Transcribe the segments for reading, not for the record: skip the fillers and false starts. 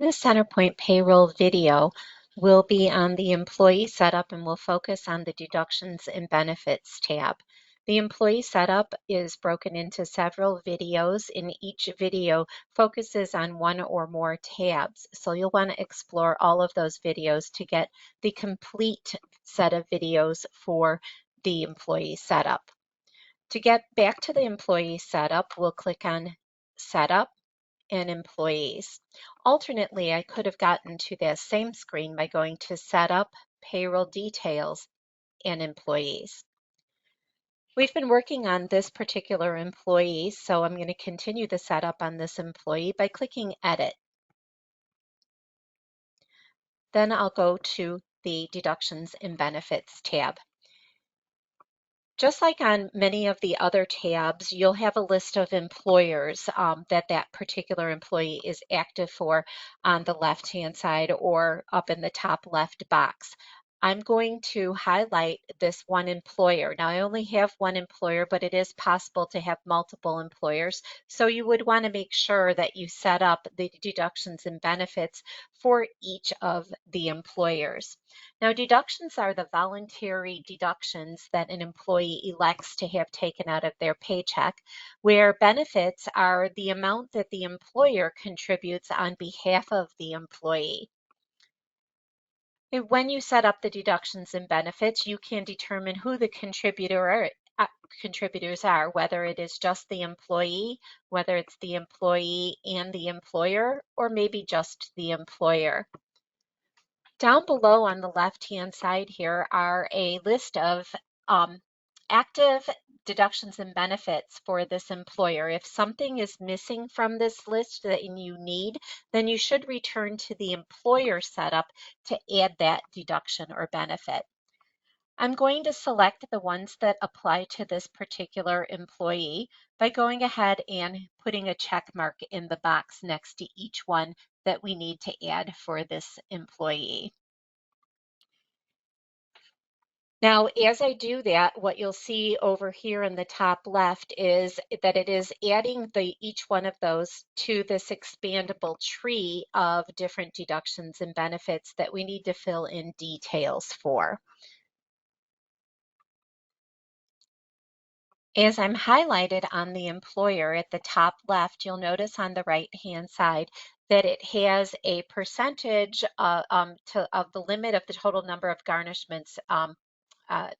This CenterPoint payroll video will be on the employee setup and will focus on the deductions and benefits tab. The employee setup is broken into several videos, and each video focuses on one or more tabs. So you'll want to explore all of those videos to get the complete set of videos for the employee setup. To get back to the employee setup, we'll click on Setup and Employees. Alternately, I could have gotten to that same screen by going to Setup, Payroll Details, and Employees. We've been working on this particular employee, so I'm going to continue the setup on this employee by clicking Edit. Then I'll go to the Deductions and Benefits tab. Just like on many of the other tabs, you'll have a list of employers that particular employee is active for on the left-hand side or up in the top left box. I'm going to highlight this one employer. Now, I only have one employer, but it is possible to have multiple employers. So you would want to make sure that you set up the deductions and benefits for each of the employers. Now, deductions are the voluntary deductions that an employee elects to have taken out of their paycheck, where benefits are the amount that the employer contributes on behalf of the employee. When you set up the deductions and benefits, you can determine who the contributors are, whether it is just the employee, whether it's the employee and the employer, or maybe just the employer. Down below on the left-hand side here are a list of active deductions and benefits for this employer. If something is missing from this list that you need, then you should return to the employer setup to add that deduction or benefit. I'm going to select the ones that apply to this particular employee by going ahead and putting a check mark in the box next to each one that we need to add for this employee. Now, as I do that, what you'll see over here in the top left is that it is adding each one of those to this expandable tree of different deductions and benefits that we need to fill in details for. As I'm highlighted on the employer at the top left, you'll notice on the right-hand side that it has a percentage of the limit of the total number of garnishments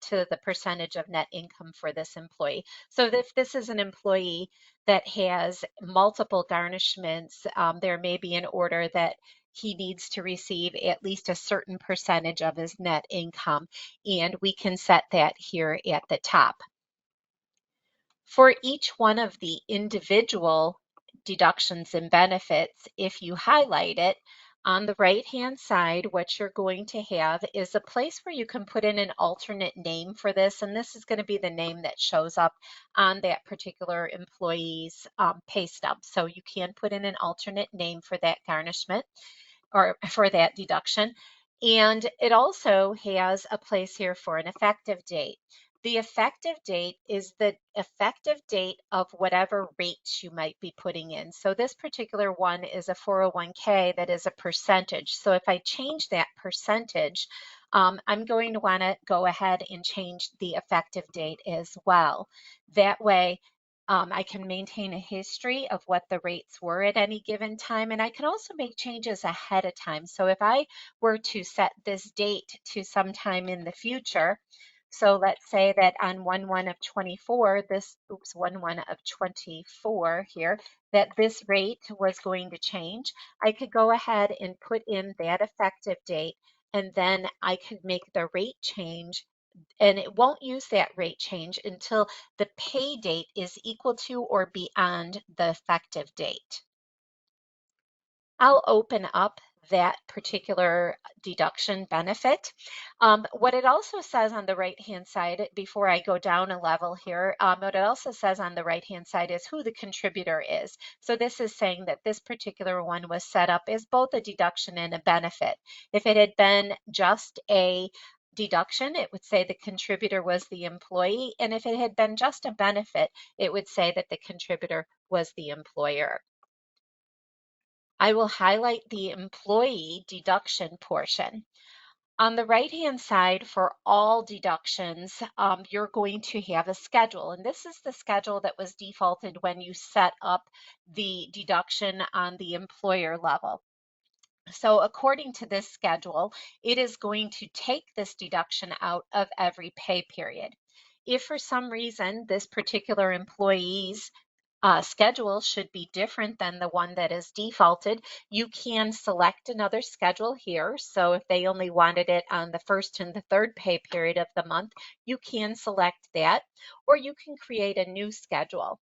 to the percentage of net income for this employee. So if this is an employee that has multiple garnishments, there may be an order that he needs to receive at least a certain percentage of his net income, and we can set that here at the top. For each one of the individual deductions and benefits, if you highlight it, on the right-hand side, what you're going to have is a place where you can put in an alternate name for this, and this is going to be the name that shows up on that particular employee's pay stub. So you can put in an alternate name for that garnishment or for that deduction. And it also has a place here for an effective date. The effective date is the effective date of whatever rates you might be putting in. So this particular one is a 401k that is a percentage. So if I change that percentage, I'm going to want to go ahead and change the effective date as well. That way, I can maintain a history of what the rates were at any given time, and I can also make changes ahead of time. So if I were to set this date to sometime in the future, so let's say that on 1/1 of 24, 1/1 of 24 here, that this rate was going to change, I could go ahead and put in that effective date, and then I could make the rate change, and it won't use that rate change until the pay date is equal to or beyond the effective date. I'll open up that particular deduction benefit. What it also says on the right-hand side, before I go down a level here, what it also says on the right-hand side is who the contributor is. So this is saying that this particular one was set up as both a deduction and a benefit. If it had been just a deduction, it would say the contributor was the employee, and if it had been just a benefit, it would say that the contributor was the employer. I will highlight the employee deduction portion. On the right-hand side for all deductions, you're going to have a schedule, and this is the schedule that was defaulted when you set up the deduction on the employer level. So according to this schedule, it is going to take this deduction out of every pay period. If for some reason this particular employee's schedule should be different than the one that is defaulted, you can select another schedule here. So if they only wanted it on the first and the third pay period of the month, you can select that, or you can create a new schedule.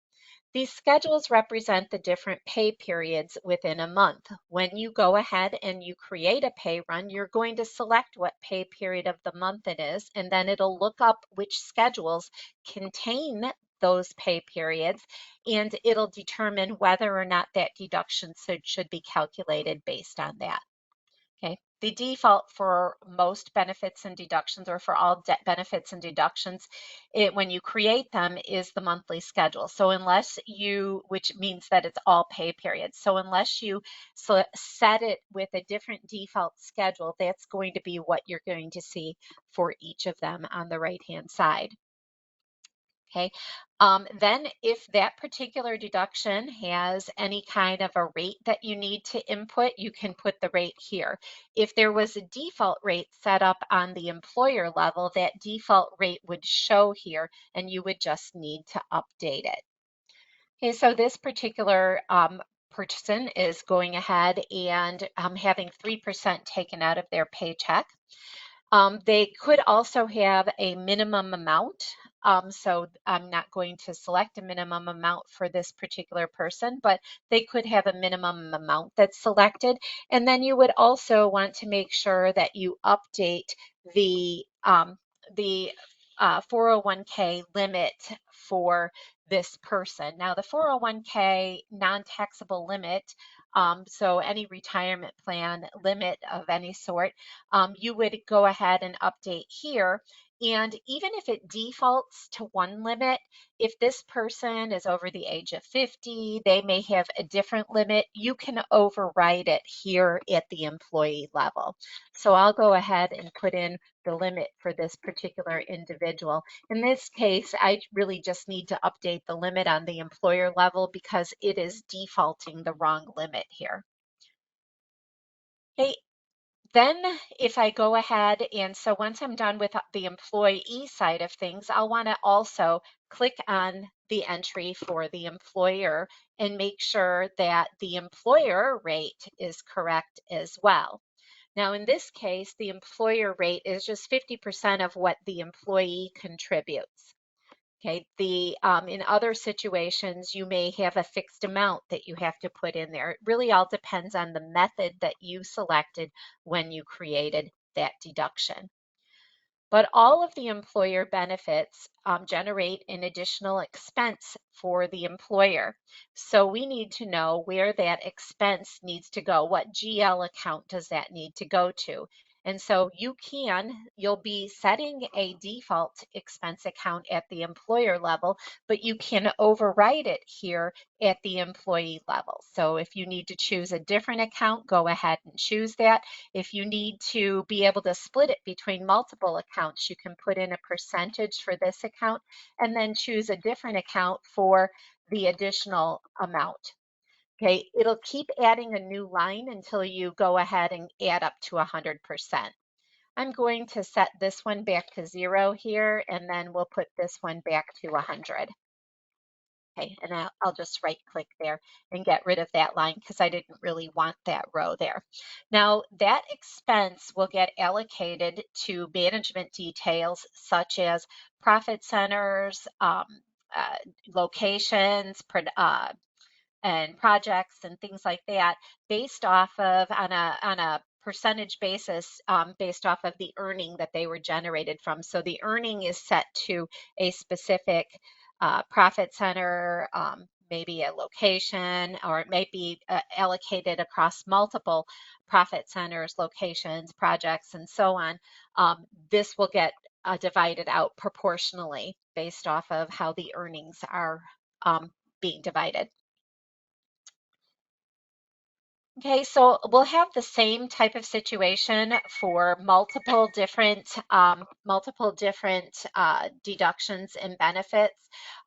These schedules represent the different pay periods within a month. When you go ahead and you create a pay run, you're going to select what pay period of the month it is, and then it'll look up which schedules contain those pay periods, and it'll determine whether or not that deduction should be calculated based on that. Okay. The default for most benefits and deductions, or for all benefits and deductions, when you create them, is the monthly schedule. So unless you, which means that it's all pay periods. So unless you set it with a different default schedule, that's going to be what you're going to see for each of them on the right-hand side. Okay. Then if that particular deduction has any kind of a rate that you need to input, you can put the rate here. If there was a default rate set up on the employer level, that default rate would show here and you would just need to update it. Okay, so this particular person is going ahead and having 3% taken out of their paycheck. They could also have a minimum amount. So I'm not going to select a minimum amount for this particular person, but they could have a minimum amount that's selected. And then you would also want to make sure that you update the 401k limit for this person. Now, the 401k non-taxable limit, so any retirement plan limit of any sort, you would go ahead and update here. And even if it defaults to one limit, if this person is over the age of 50, they may have a different limit. You can override it here at the employee level. So I'll go ahead and put in the limit for this particular individual. In this case, I really just need to update the limit on the employer level because it is defaulting the wrong limit here. Okay, then if I go ahead and so once I'm done with the employee side of things, I'll want to also click on the entry for the employer and make sure that the employer rate is correct as well. Now, in this case, the employer rate is just 50% of what the employee contributes. Okay, in other situations, you may have a fixed amount that you have to put in there. It really all depends on the method that you selected when you created that deduction. But all of the employer benefits generate an additional expense for the employer. So we need to know where that expense needs to go. What GL account does that need to go to? And so you'll be setting a default expense account at the employer level, but you can override it here at the employee level. So if you need to choose a different account, go ahead and choose that. If you need to be able to split it between multiple accounts, you can put in a percentage for this account and then choose a different account for the additional amount. Okay, it'll keep adding a new line until you go ahead and add up to 100%. I'm going to set this one back to 0 here, and then we'll put this one back to 100. Okay, and I'll just right click there and get rid of that line because I didn't really want that row there. Now that expense will get allocated to management details such as profit centers, uh, locations, and projects and things like that based off of on a percentage basis based off of the earning that they were generated from. So the earning is set to a specific profit center, maybe a location, or it may be allocated across multiple profit centers, locations, projects, and so on. This will get divided out proportionally based off of how the earnings are being divided. Okay, so we'll have the same type of situation for multiple different deductions and benefits.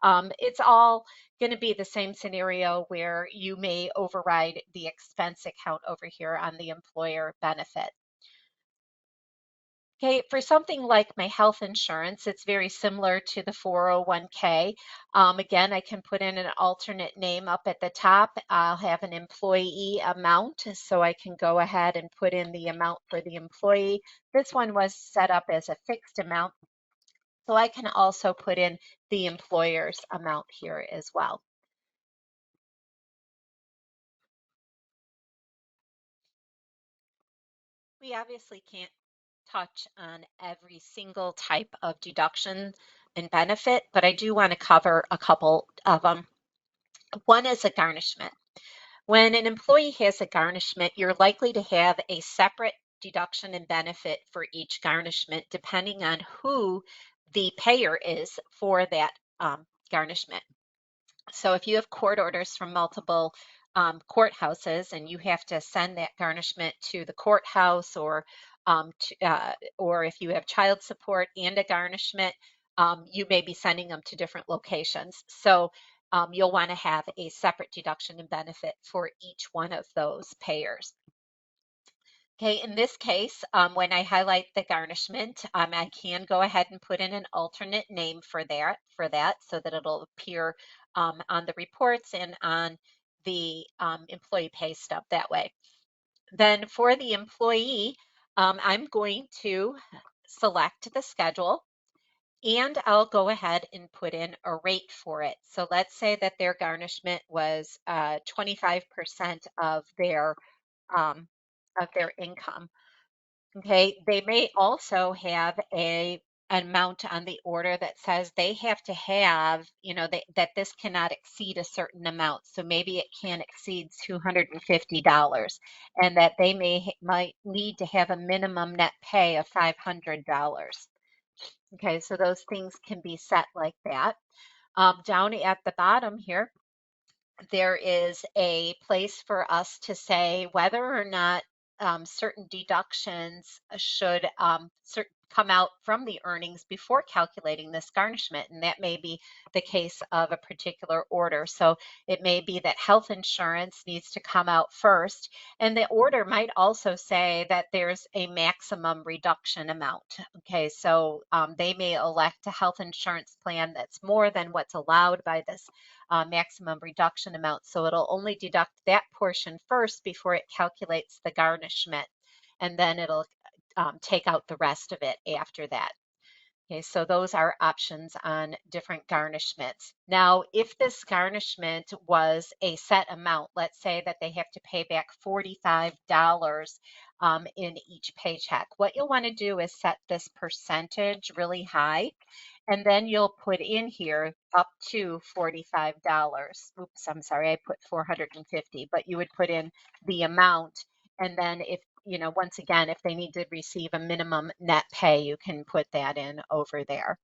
It's all going to be the same scenario where you may override the expense account over here on the employer benefit. Okay, for something like my health insurance, it's very similar to the 401k. Again, I can put in an alternate name up at the top. I'll have an employee amount, so I can go ahead and put in the amount for the employee. This one was set up as a fixed amount, so I can also put in the employer's amount here as well. We obviously can't touch on every single type of deduction and benefit, but I do want to cover a couple of them. One is a garnishment. When an employee has a garnishment, you're likely to have a separate deduction and benefit for each garnishment, depending on who the payer is for that garnishment. So if you have court orders from multiple courthouses and you have to send that garnishment to the courthouse, or if you have child support and a garnishment, you may be sending them to different locations. So you'll want to have a separate deduction and benefit for each one of those payers. Okay, in this case, when I highlight the garnishment, I can go ahead and put in an alternate name for that so that it'll appear on the reports and on the employee pay stub that way. Then for the employee, I'm going to select the schedule and I'll go ahead and put in a rate for it. So let's say that their garnishment was 25% um, of their income. Okay, they may also have an amount on the order that says they have to have, that this cannot exceed a certain amount. So maybe it can't exceed $250, and that they might need to have a minimum net pay of $500. Okay, so those things can be set like that. Down at the bottom here, there is a place for us to say whether or not certain deductions should come out from the earnings before calculating this garnishment. And that may be the case of a particular order. So it may be that health insurance needs to come out first. And the order might also say that there's a maximum reduction amount. Okay, so they may elect a health insurance plan that's more than what's allowed by this maximum reduction amount. So it'll only deduct that portion first before it calculates the garnishment, and then it'll take out the rest of it after that. Okay, so those are options on different garnishments. Now, if this garnishment was a set amount, let's say that they have to pay back $45 in each paycheck, what you'll want to do is set this percentage really high, and then you'll put in here up to $45. Oops, I'm sorry, I put 450, but you would put in the amount. And then if, once again, if they need to receive a minimum net pay, you can put that in over there.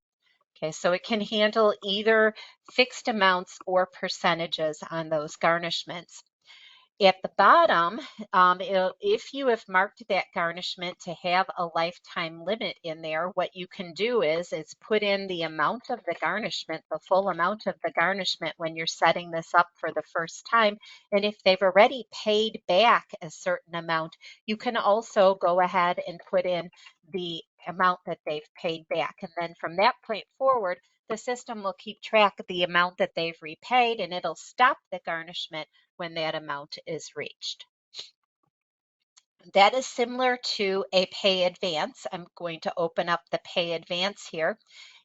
Okay, so it can handle either fixed amounts or percentages on those garnishments. At the bottom, if you have marked that garnishment to have a lifetime limit in there, what you can do is put in the amount of the garnishment, the full amount of the garnishment when you're setting this up for the first time. And if they've already paid back a certain amount, you can also go ahead and put in the amount that they've paid back. And then from that point forward, the system will keep track of the amount that they've repaid, and it'll stop the garnishment when that amount is reached. That is similar to a pay advance. I'm going to open up the pay advance here.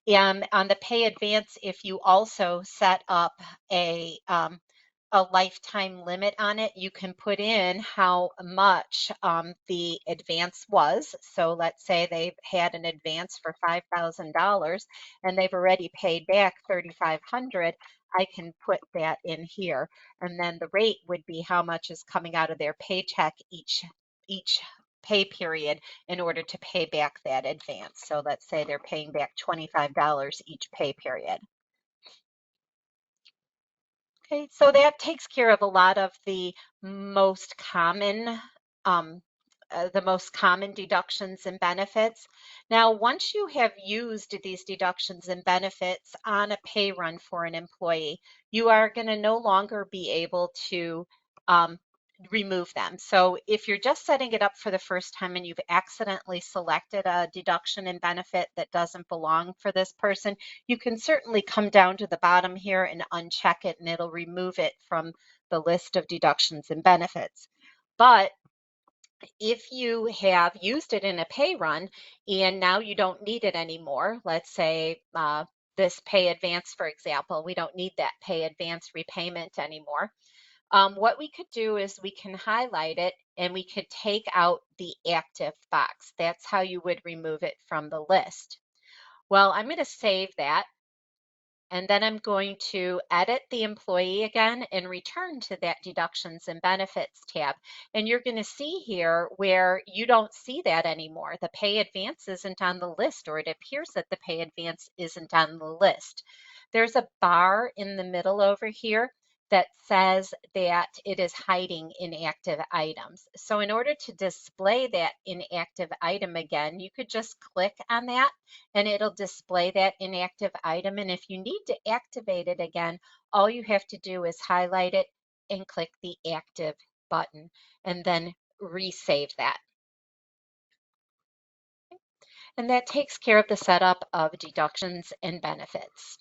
And on the pay advance, if you also set up a lifetime limit on it, you can put in how much the advance was. So let's say they've had an advance for $5,000 and they've already paid back $3,500. I can put that in here. And then the rate would be how much is coming out of their paycheck each pay period in order to pay back that advance. So let's say they're paying back $25 each pay period. Okay, so that takes care of a lot of most common um, the most common deductions and benefits. Now, once you have used these deductions and benefits on a pay run for an employee, you are going to no longer be able to um, remove them. So if you're just setting it up for the first time and you've accidentally selected a deduction and benefit that doesn't belong for this person, you can certainly come down to the bottom here and uncheck it and it'll remove it from the list of deductions and benefits. But if you have used it in a pay run and now you don't need it anymore, let's say this pay advance, for example, we don't need that pay advance repayment anymore. What we could do is we can highlight it and we could take out the active box. That's how you would remove it from the list. Well, I'm going to save that. And then I'm going to edit the employee again and return to that deductions and benefits tab. And you're going to see here where you don't see that anymore. The pay advance isn't on the list, or it appears that the pay advance isn't on the list. There's a bar in the middle over here that says that it is hiding inactive items. So in order to display that inactive item again, you could just click on that and it'll display that inactive item. And if you need to activate it again, all you have to do is highlight it and click the active button and then resave that. And that takes care of the setup of deductions and benefits.